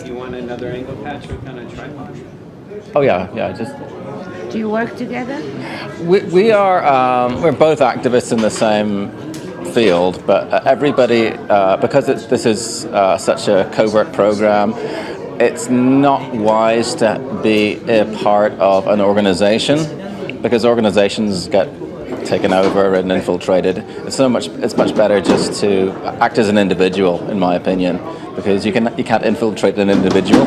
You want another angle patch? We're kind of tripod. Oh yeah. Just Do you work together? we are we're both activists in the same field, but everybody because this is such a covert program. It's not wise to be a part of an organization because organizations get taken over and infiltrated. It's much better just to act as an individual, in my opinion, because you can't infiltrate an individual.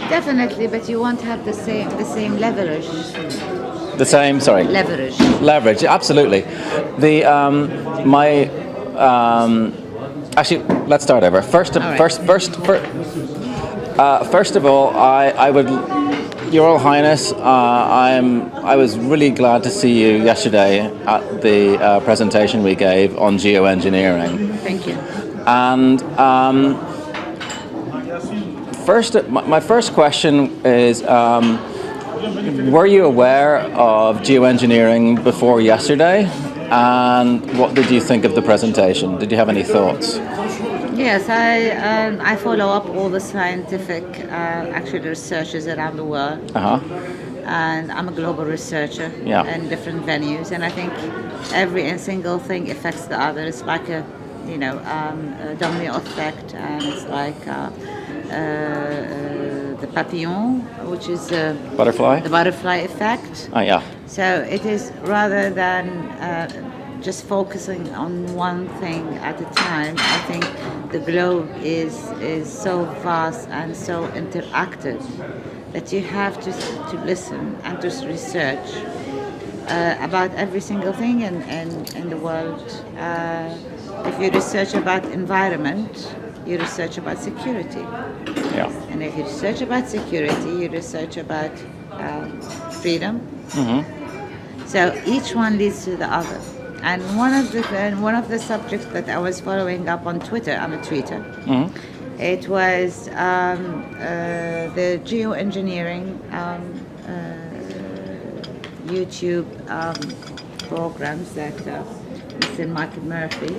Definitely, but you won't have the same leverage. The same, sorry. Leverage, absolutely. The my actually, let's start over. First of all, I would, Your Royal Highness, I was really glad to see you yesterday at the presentation we gave on geoengineering. Thank you. And my first question is, were you aware of geoengineering before yesterday? And what did you think of the presentation? Did you have any thoughts? Yes, I follow up all the scientific actually researchers around the world. And I'm a global researcher in different venues, and I think every single thing affects the other. It's like a domino effect, and it's like the papillon, which is the butterfly effect. So it is, rather than just focusing on one thing at a time, I think the globe is so vast and so interactive that you have to listen and to research about every single thing in the world. If you research about environment, you research about security. And if you research about security, you research about freedom. So each one leads to the other. And one of the subjects that I was following up on Twitter, I'm a tweeter. It was the geoengineering YouTube programs that Mr. Mark Murphy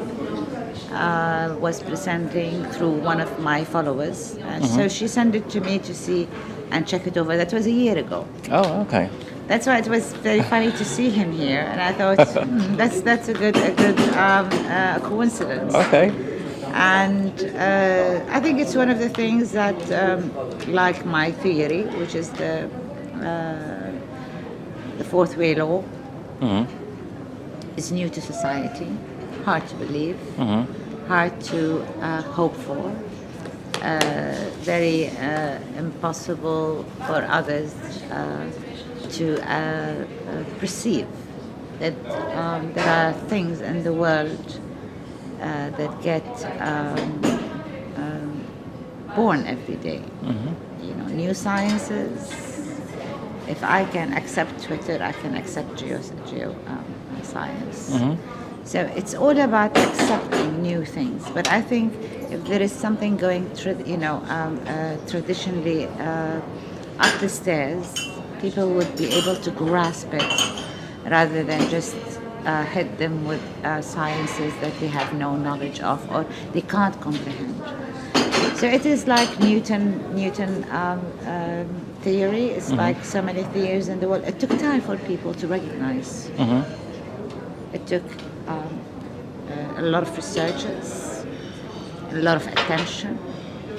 was presenting through one of my followers. And so she sent it to me to see and check it over. That was a year ago. Oh, okay. That's why it was very funny to see him here, and I thought that's a good coincidence. Okay. And I think it's one of the things that, like my theory, which is the fourth way law, is new to society, hard to believe, hard to hope for, very impossible for others to perceive that there are things in the world that get born every day. New sciences. If I can accept Twitter, I can accept science. So it's all about accepting new things. But I think if there is something going traditionally up the stairs, people would be able to grasp it rather than just hit them with sciences that they have no knowledge of or they can't comprehend. So it is like Newton theory. It's like so many theories in the world. It took time for people to recognize. It took a lot of researchers, a lot of attention,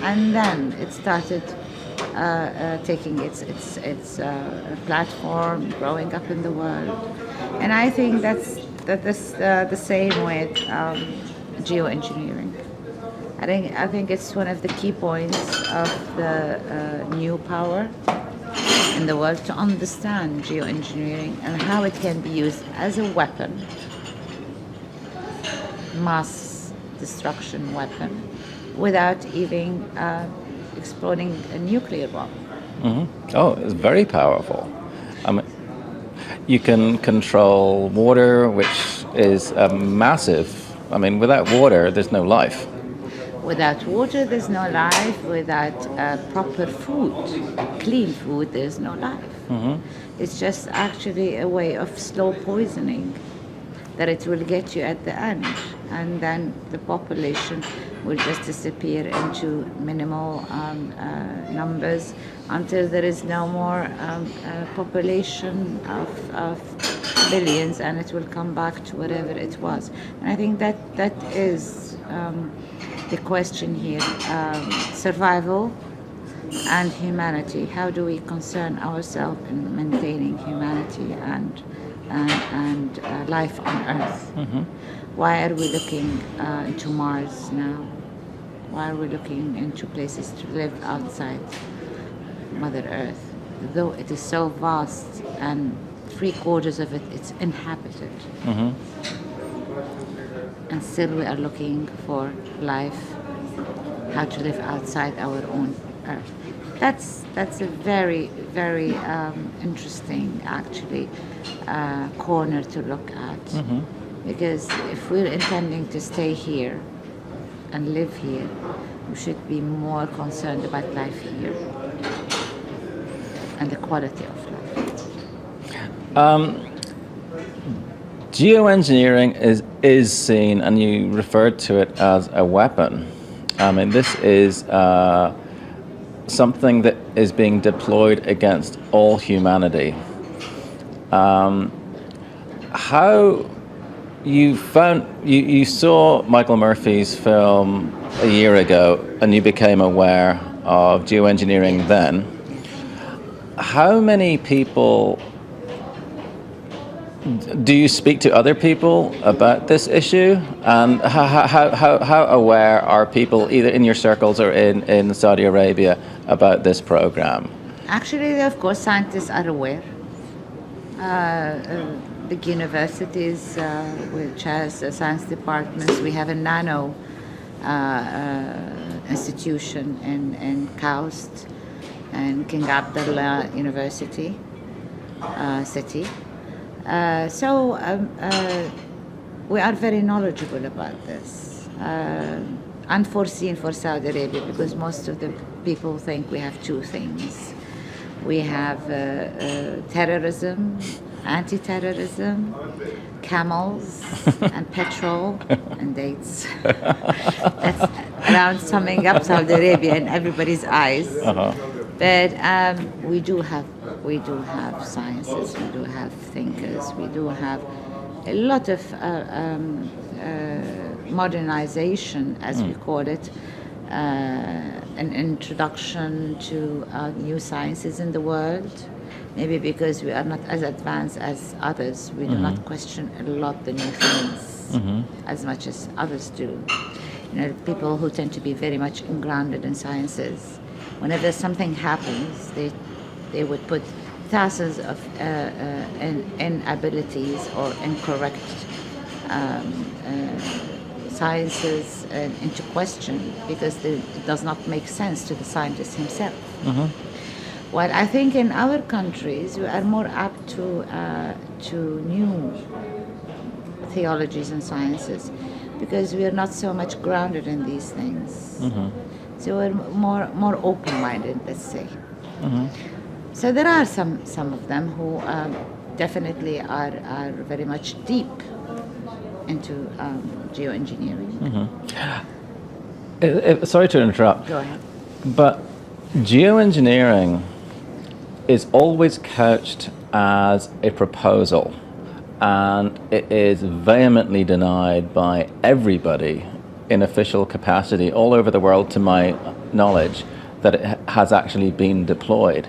and then it started taking its platform, growing up in the world. And I think that's the same with geoengineering. I think it's one of the key points of the new power in the world to understand geoengineering and how it can be used as a weapon, mass destruction weapon, without even exploding a nuclear bomb. Oh, it's very powerful. You can control water, which is massive. Without water, there's no life. Without water, there's no life. Without proper food, clean food, there's no life. It's just actually a way of slow poisoning that it will get you at the end, and then the population will just disappear into minimal numbers until there is no more population of billions, and it will come back to whatever it was. And I think that is the question here: survival and humanity. How do we concern ourselves in maintaining humanity and life on Earth? Mm-hmm. Why are we looking into Mars now? Why are we looking into places to live outside Mother Earth? Though it is so vast and 3/4 of it is inhabited. Mm-hmm. And still we are looking for life, how to live outside our own Earth. That's a very, very interesting, actually, corner to look at. Mm-hmm. Because if we're intending to stay here and live here, we should be more concerned about life here and the quality of life. Geoengineering is seen, and you referred to it as a weapon. I mean, this is something that is being deployed against all humanity. How you saw Michael Murphy's film a year ago, and you became aware of geoengineering then. How many people do you speak to other people about this issue, and how aware are people either in your circles or in Saudi Arabia about this program? Actually, of course, scientists are aware. Big universities, which has science departments. We have a nano institution in KAUST and King Abdullah University city. So we are very knowledgeable about this. Unforeseen for Saudi Arabia, because most of the people think we have two things. We have terrorism, anti-terrorism, camels, and petrol, and dates. That's around summing up Saudi Arabia in everybody's eyes. Uh-huh. But we do have sciences, we do have thinkers, we do have a lot of modernization, as we call it, an introduction to new sciences in the world. Maybe because we are not as advanced as others, we do not question a lot the new things as much as others do. You know, people who tend to be very much grounded in sciences, whenever something happens, they would put thousands of inabilities or incorrect sciences into question because it does not make sense to the scientist himself. Mm-hmm. While I think in our countries we are more apt to new theologies and sciences because we are not so much grounded in these things. Mm-hmm. So we're more open-minded, let's say. Mm-hmm. So there are some of them who definitely are very much deep into geoengineering. Mm-hmm. Sorry to interrupt. Go ahead. But geoengineering is always couched as a proposal, and it is vehemently denied by everybody in official capacity all over the world, to my knowledge, that it has actually been deployed.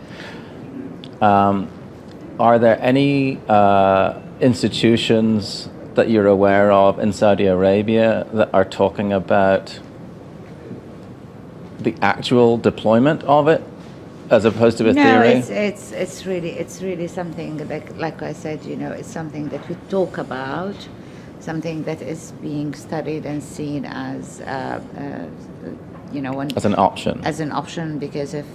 Are there any institutions that you're aware of in Saudi Arabia that are talking about the actual deployment of it, as opposed to a theory? No, it's really something like I said. You know, it's something that we talk about, something that is being studied and seen as as an option. As an option because of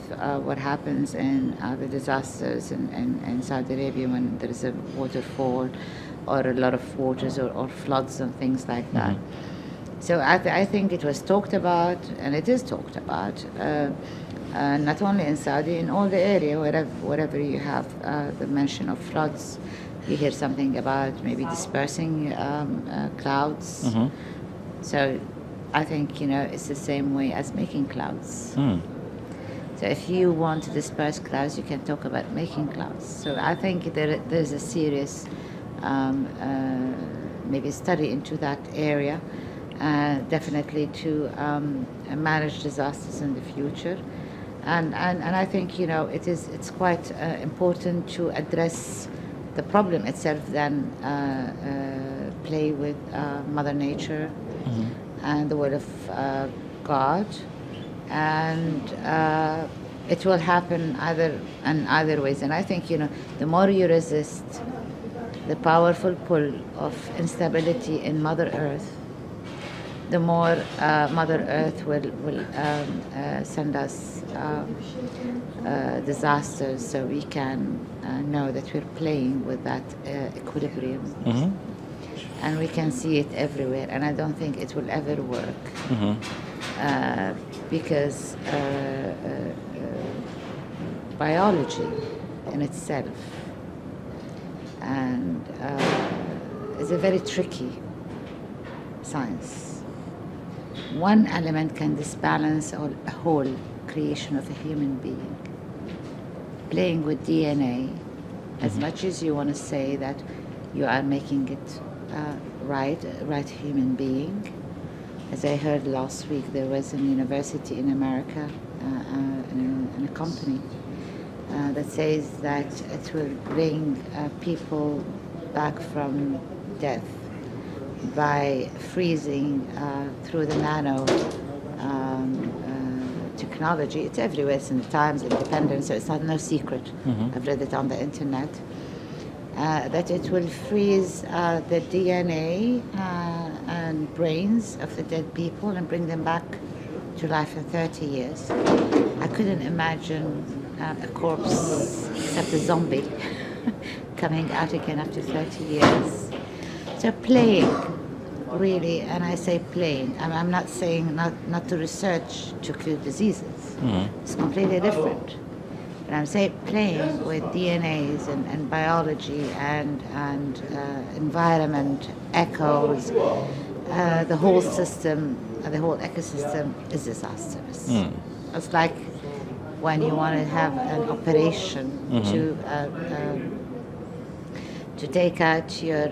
what happens in the disasters in Saudi Arabia when there is a waterfall or a lot of waters or floods and things like that. Mm-hmm. So I think it was talked about, and it is talked about, not only in Saudi, in all the area, wherever you have the mention of floods You hear something about maybe dispersing clouds. So I think, it's the same way as making clouds. So if you want to disperse clouds, you can talk about making clouds. So I think there's a serious maybe study into that area, definitely to manage disasters in the future. And I think, it's quite important to address the problem itself than play with Mother Nature and the will of God. And it will happen either ways. And I think, the more you resist the powerful pull of instability in Mother Earth, the more Mother Earth will send us disasters, so we can know that we're playing with that equilibrium. And we can see it everywhere, and I don't think it will ever work because biology in itself and is a very tricky science. One element can disbalance a whole creation of a human being. Playing with DNA, as much as you want to say that you are making it right human being. As I heard last week, there was a university in America, in a company, that says that it will bring people back from death by freezing through the nano technology. It's everywhere. It's in the Times, Independent, so it's no secret. I've read it on the internet. That it will freeze the DNA and brains of the dead people and bring them back to life in 30 years. I couldn't imagine a corpse, except a zombie, coming out again after 30 years. So playing, really, and I say playing, I'm not saying not to research to cure diseases. It's completely different. But I'm saying playing with DNAs and biology and environment, echoes, the whole system, the whole ecosystem is disastrous. It's like when you want to have an operation to take out your,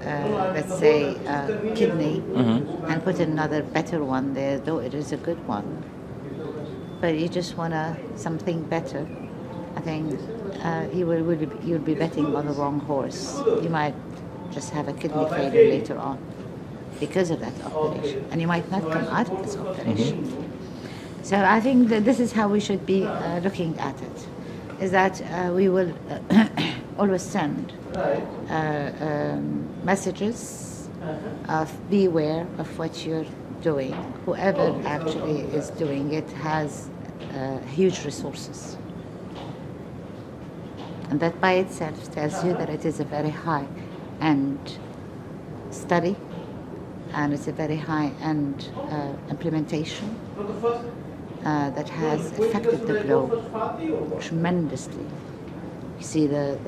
let's say, kidney and put another better one there, though it is a good one. But you just want something better. I think you'll be betting on the wrong horse. You might just have a kidney failure later on because of that operation, and you might not come out of this operation. So I think that this is how we should be looking at it, is that we will always send messages of beware of what you're doing. Whoever actually is doing it has huge resources. And that by itself tells you that it is a very high-end study, and it's a very high-end implementation that has affected the globe tremendously. You see the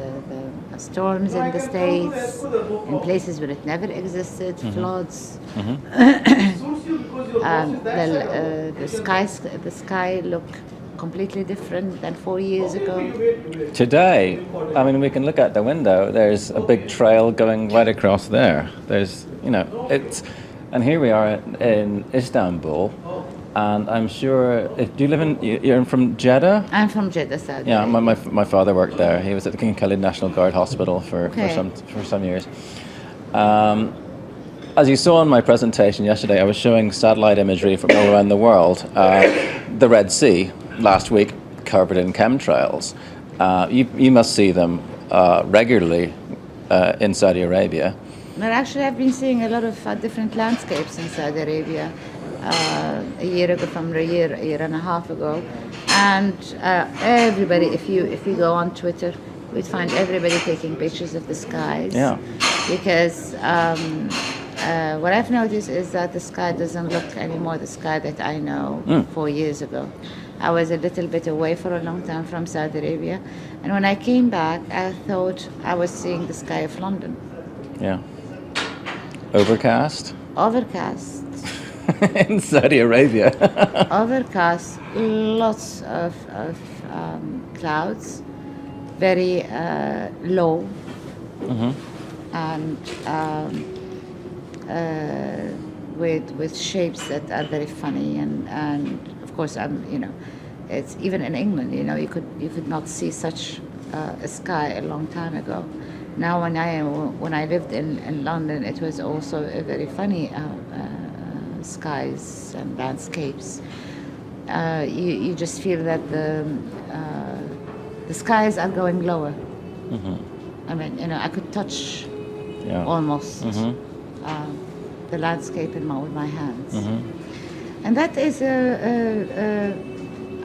storms in the States, in places where it never existed, floods. The sky look completely different than 4 years ago. Today, I mean, we can look out the window. There's a big trail going right across there. There's, and here we are in Istanbul. And I'm sure, do you live you're from Jeddah? I'm from Jeddah, Saudi. Yeah, my father worked there. He was at the King Khalid National Guard Hospital for some years. As you saw in my presentation yesterday, I was showing satellite imagery from all around the world. The Red Sea, last week, covered in chemtrails. You must see them regularly in Saudi Arabia. But actually, I've been seeing a lot of different landscapes in Saudi Arabia. A year and a half ago, and everybody, if you go on Twitter, we'd find everybody taking pictures of the skies. Yeah. Because what I've noticed is that the sky doesn't look anymore the sky that I know 4 years ago. I was a little bit away for a long time from Saudi Arabia, and when I came back, I thought I was seeing the sky of London. Yeah. Overcast? Overcast. In Saudi Arabia. Overcast, lots of clouds, very low, and with shapes that are very funny, and of course it's even in England, you could not see such a sky a long time ago. Now when I lived in London, it was also a very funny skies and landscapes. You just feel that the skies are going lower. I mean, I could touch almost the landscape with my hands. And that is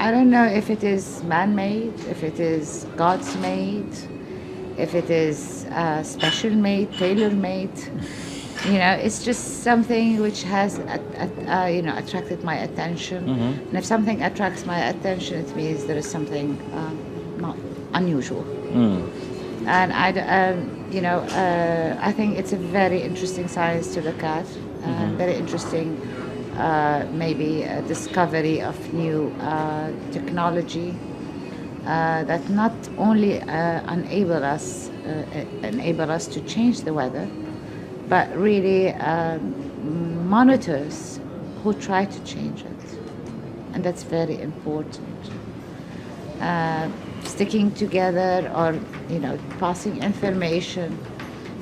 I don't know if it is man-made, if it is God's made, if it is special made, tailor-made. It's just something which has attracted my attention. And if something attracts my attention, it means there is something not unusual. And I think it's a very interesting science to look at, very interesting, maybe a discovery of new technology that not only enable us to change the weather, but really monitors who try to change it, and that's very important. Sticking together or passing information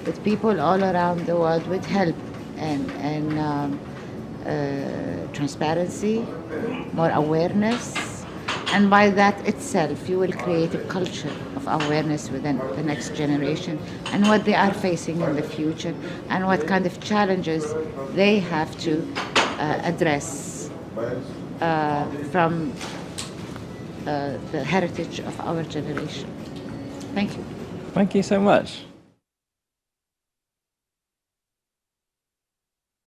with people all around the world would help and transparency, more awareness, and by that itself you will create a culture of awareness within the next generation and what they are facing in the future and what kind of challenges they have to address from the heritage of our generation. Thank you. Thank you so much.